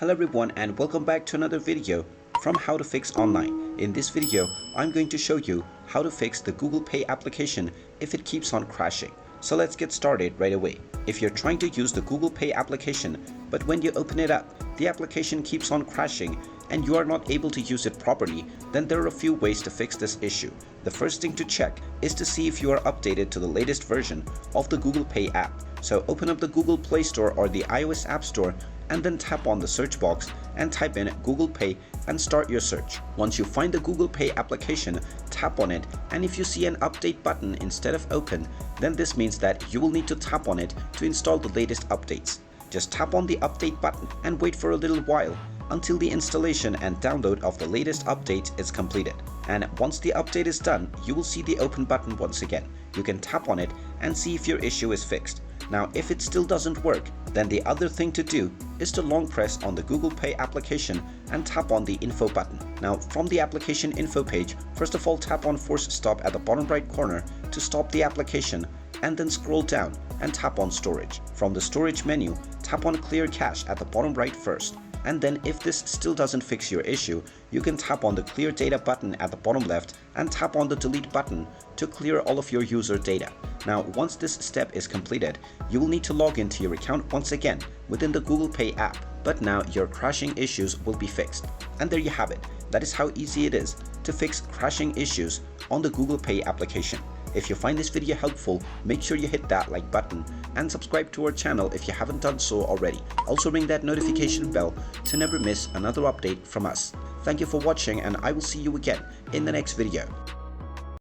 Hello everyone and welcome back to another video from How to Fix Online. In this video, I'm going to show you how to fix the Google Pay application if it keeps on crashing. So let's get started right away. If you're trying to use the Google Pay application, but when you open it up, the application keeps on crashing and you are not able to use it properly, then there are a few ways to fix this issue. The first thing to check is to see if you are updated to the latest version of the Google Pay app. So open up the Google Play Store or the iOS App Store and then tap on the search box and type in Google Pay and start your search. Once you find the Google Pay application, tap on it, and if you see an update button instead of open, then this means that you will need to tap on it to install the latest updates. Just tap on the update button and wait for a little while until the installation and download of the latest update is completed. And once the update is done, you will see the open button once again. You can tap on it and see if your issue is fixed. Now, if it still doesn't work, then the other thing to do is to long press on the Google Pay application and tap on the info button. Now, from the application info page, first of all tap on force stop at the bottom right corner to stop the application, and then scroll down and tap on storage. From the storage menu, tap on clear cache at the bottom right first. And then if this still doesn't fix your issue, you can tap on the clear data button at the bottom left and tap on the delete button to clear all of your user data. Now, once this step is completed, you will need to log into your account once again within the Google Pay app, but now your crashing issues will be fixed. And there you have it. That is how easy it is to fix crashing issues on the Google Pay application. If you find this video helpful, make sure you hit that like button and subscribe to our channel if you haven't done so already. Also ring that notification bell to never miss another update from us. Thank you for watching, and I will see you again in the next video.